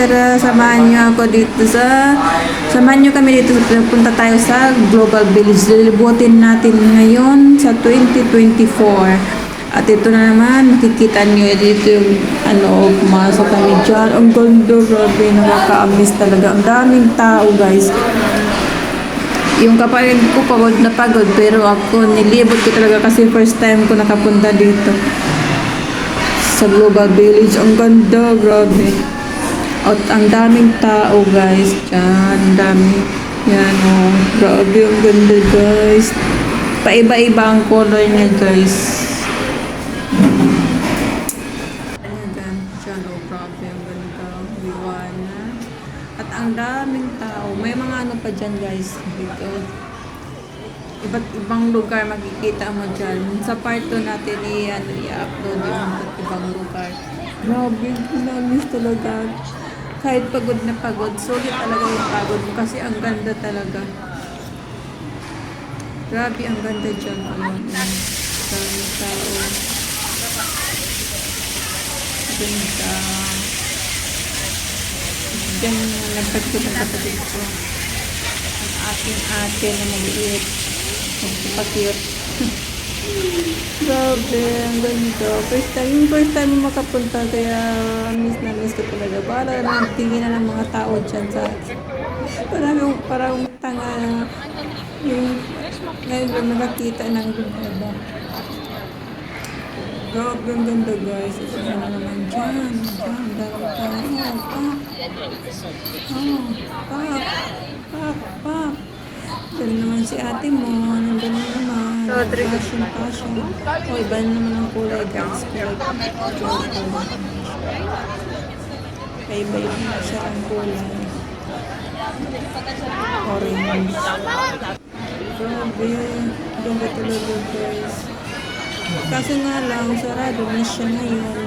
tara, samahan niyo kami dito, punta tayo sa Global Village. Lilibutin natin ngayon sa 2024. At ito na naman, makikita niyo dito yung pumasok kami dyan. Ang ganda, grabe, nakaka-amaze talaga. Ang daming tao, guys. Yung kapatid ko pagod na pagod, pero ako nilibot ko talaga kasi first time ko nakapunta dito sa Global Village. Ang ganda, grabe. At ang daming tao, guys. Diyan, ang dami. Yan, oh. Grabe, ang ganda, guys. Paiba-iba ang color niya, guys. Ayan, diyan, oh, grabe, ang ganda. Liwanag. At ang daming tao. May mga pa dyan, guys. Dito. Iba't ibang lugar makikita mo dyan. Sa part 2 natin i-upload yung ibang lugar. Grabe, namis talaga. Kahit pagod na pagod, sulit talaga yung pagod mo kasi ang ganda talaga. Grabe, ang ganda dyan. Dami tao. Ganda. Diyan nagpagkita ng kapatid ko. Ang aking ate na maliit. Magpapakiyot. Grabe, ang ganda. First time makapunta, kaya miss ko talaga. Para nagtingin na ng mga tao dyan sa akin. Parang tanga yung ngayon lang nakakita ng ganda. Grabe, ang ganda, guys. Ito na naman dyan. Dami tayo. Pak. Dyan naman si ate mo. Nandun na naman. Passion. O, iba na naman ang kulay, guys. Iba-iba na siya ang kulay. Orange. Grabe. Ganda talaga, guys. Kasi nga lang, sarado na siya ngayon.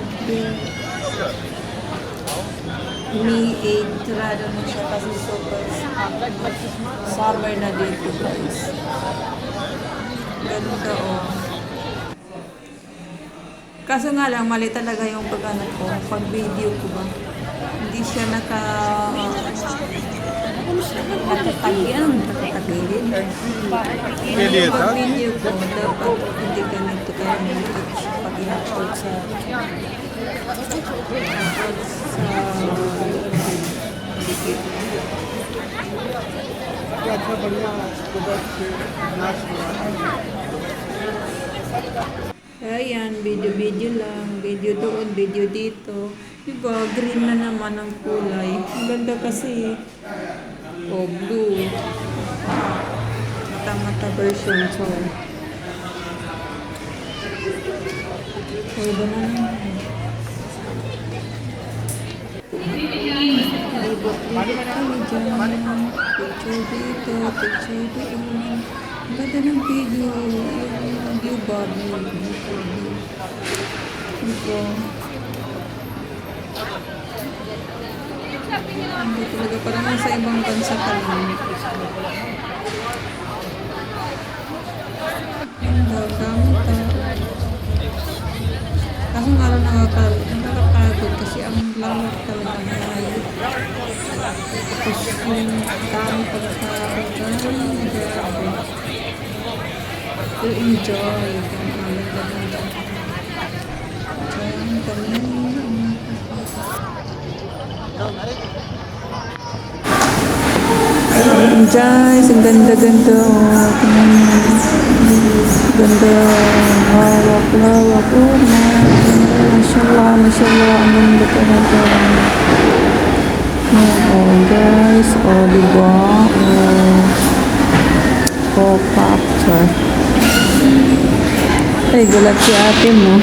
May 8, sarado na siya kasi super summer na dito, guys. Ganda, oh. Kaso nga lang, mali talaga yung pag-video ko ba. Hindi siya nakatagilin. Pag-video ko, dapat hindi ganito kaya pag-i-upload sa ayan, video lang, video doon, video dito. Diba, green na naman ang kulay. Ang ganda kasi. O, blue. Mata version. So, iba na naman. Libot kami dyan. Picture dito, picture doon. Ang ganda ng video. Yung view bar niyo. Dito. Hindi talaga parang nasa ibang bansa ka lang. Gamit kaso nga lang nakakapagod kasi ang lawak talaga ngayon. Tapos yung dami pagkakaroon. Grabe. To enjoy. Diyan kami. Guys, ang ganda-ganda. Ganda. Lawak. Oh, mashallah. Ang ganda talaga. Oh, guys. Oh, diba? Oh, factor. Ay, gulat si ate mo.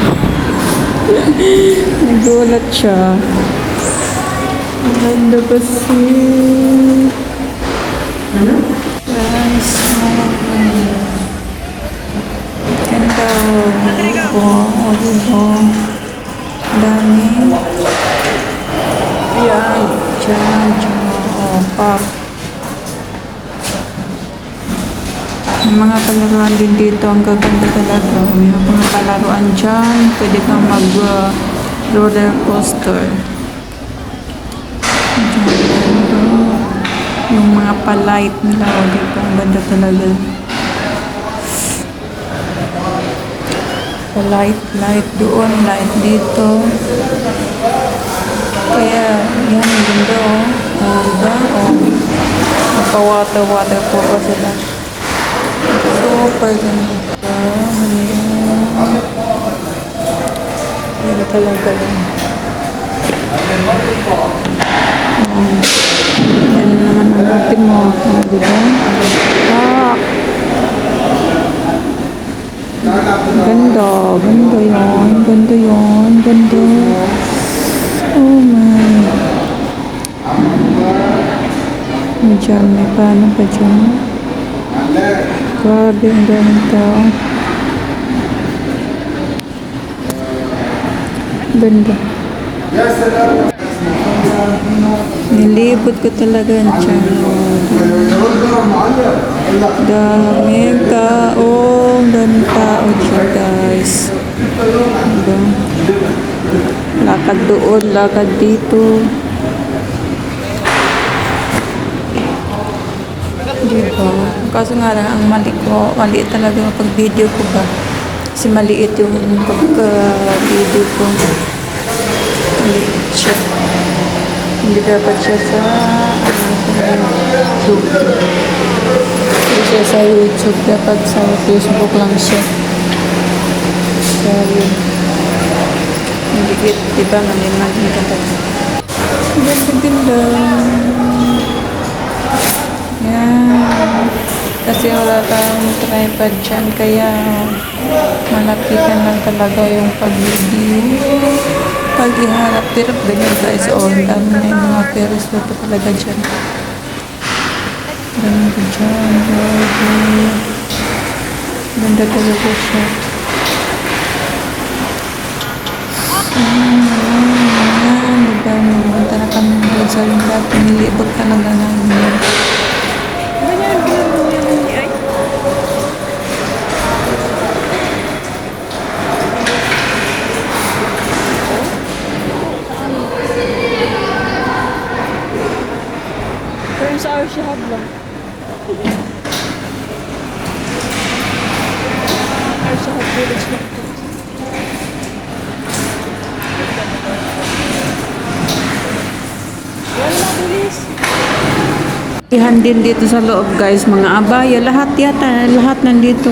Nagulat siya. Ang ganda kasi. Guys, ganda. Diba? Dami. Yan. Diyan. Oh, pop. Mga palaruan din dito. Ang gaganda talaga. May mga palaruan dyan. Pwede kang mag roller coaster. Yung mga pa-light nila, o dito, ang ganda talaga. Pa-light doon, light dito. Kaya, yan, ang ganda, oh. O, diba? O, nagpa-water po pa sila. Super ganda. Ganda talaga yun. Yan naman ang natin mo. Diba? Ah! Ganda. Ganda yun. Ganda yun. Ganda. Oh my. Diyan, may paano pa dyan? Grabe, ang daming tao. Ganda. Nilibot ko talaga ang tiyan. Daming tao. Daming tao dyan, guys. Diba? Lakad doon, lakad dito. Diba? Kaso nga lang, ang mali talaga pag video ko ba. Kasi maliit yung pagka-video ko. Maliit siya. Hindi dapat siya sa YouTube. Hindi siya sa YouTube. Dapat sa Facebook lang siya. So, yun. Hindi, diba? Malimagin ka talaga. Ganda-ganda. Yan. Kasi wala kang tripod dyan, kaya malapitan lang talaga yung pag-video. Pag-iharap, pero ganyan guys, ang dami na yung mga peris na ito talaga dyan. Ganda dyan, grabe. Ganda talaga siya. Ayan, diba, magpunta na kami sa lugar, pinilibot talaga namin. Sa Arshihab lang. Arshihab village lang. Yan lang, bilis. Ihan din dito sa loob guys, mga abaya, lahat yata, lahat nandito.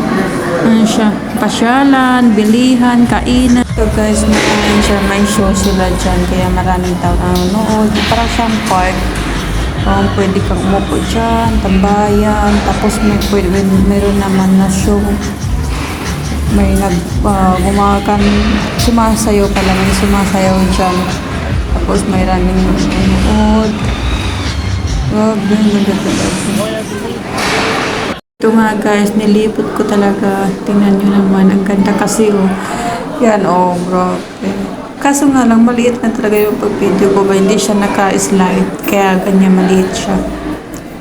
Ano siya, pasyalan, bilihan, kainan. So guys, ano siya, may show sila dyan, kaya maraming tao nanonood. Para siyang park. Pwede kang umupo dyan, tambayan, tapos meron naman na show. May sumasayaw pala, may sumasayaw dyan. Tapos may raming nanonood. Grabe, ganda talaga. Ito nga guys, nilipot ko talaga. Tingnan nyo naman, ang ganda kasi oh. Yan oh, grabe. Kaso nga lang, maliit na talaga yung pag-video ko ba, hindi siya naka-slide, kaya ganyan maliit siya.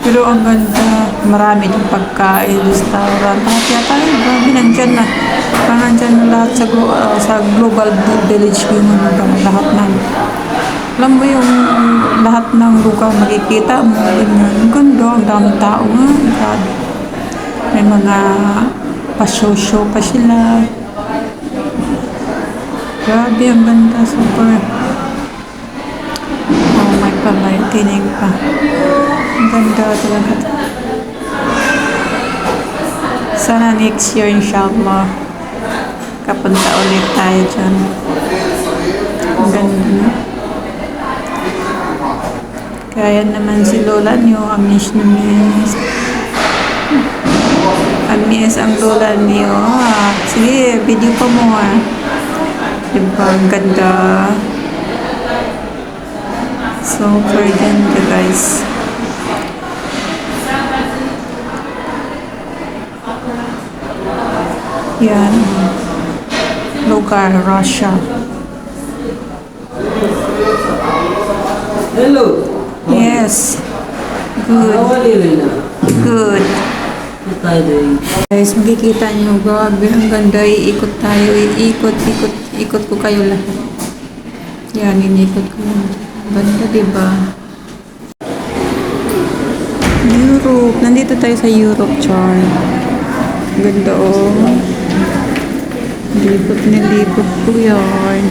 Pero ang ganda, marami yung pagkain, restaurant, lahat yata, grabe, nandyan na. Parang nandyan na lahat sa Global Village, yung lahat na. Alam mo yung lahat ng lugar makikita mo, ganyan. Ang ganda, ang daming tao nga, grabe. May mga pa-show pa sila. Grabe, ang ganda, super. Oh my God, may tinig pa. Ang ganda talaga. Sana next year, inshallah, kapunta ulit tayo dyan. Ang ganda na. Kaya naman si Lola niyo, amiss na miss. Amiss ang Lola niyo. Sige, video pa mo Diba, ang ganda. Super ganda guys. Yan. Lugar, Russia. Hello. Yes. Good. How are you, Lena? Good. What are you doing? Guys, makikita nyo, grabe, ang ganda. Iikot tayo, ikot ko kayo lahat. Yan, inikot ko. Ganda, diba? Europe. Nandito tayo sa Europe, Char. Ganda, oh. Libot na libot po yan.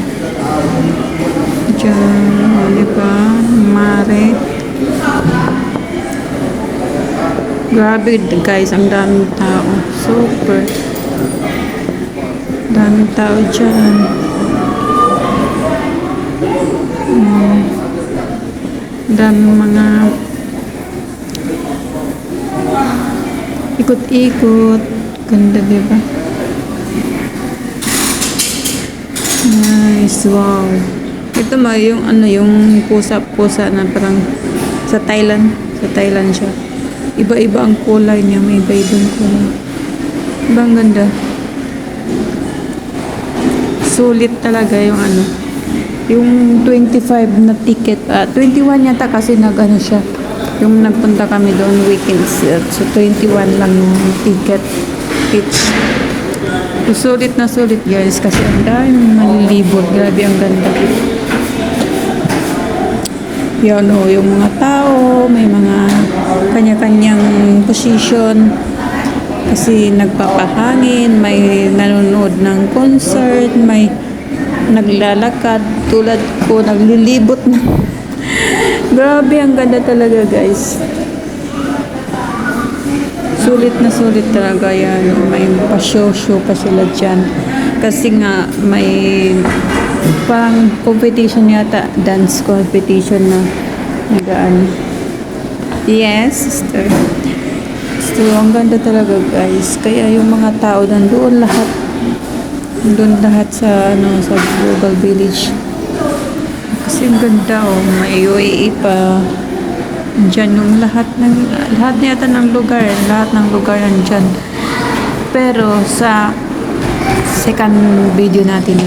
Diyan, oh, diba? Mare. Grabe, guys. Ang daming tao. Super. Daming tao dyan. Daming mga ikot-ikot. Ganda, diba? Nice, wow. Ito yung yung pusa-pusa na parang sa Thailand. Sa Thailand siya. Iba-iba ang kulay niya. May iba-ibang kulay. Diba ang ganda? Sulit talaga yung yung 25 na ticket. 21 yata kasi siya. Yung nagpunta kami doon weekends. So 21 lang yung ticket. Sulit na sulit, guys, kasi ang daming malilibot. Grabe ang ganda. Yan, yung mga tao, may mga kanya-kanyang position kasi nagpapahangin, may nanonood ng concert, may naglalakad tulad ko, naglilibot na. Grabe ang ganda talaga, guys. Sulit na sulit talaga yan. May pa-show-show pa sila dyan. Kasi nga, may parang competition yata. Dance competition na nagaan. Yes, sister. So, ang ganda talaga, guys. Kaya yung mga tao doon lahat. Doon lahat sa, sa Global Village. Kasi ang ganda, oh. May UAE pa. Diyan yung lahat yata ng lugar nandyan. Pero sa second video natin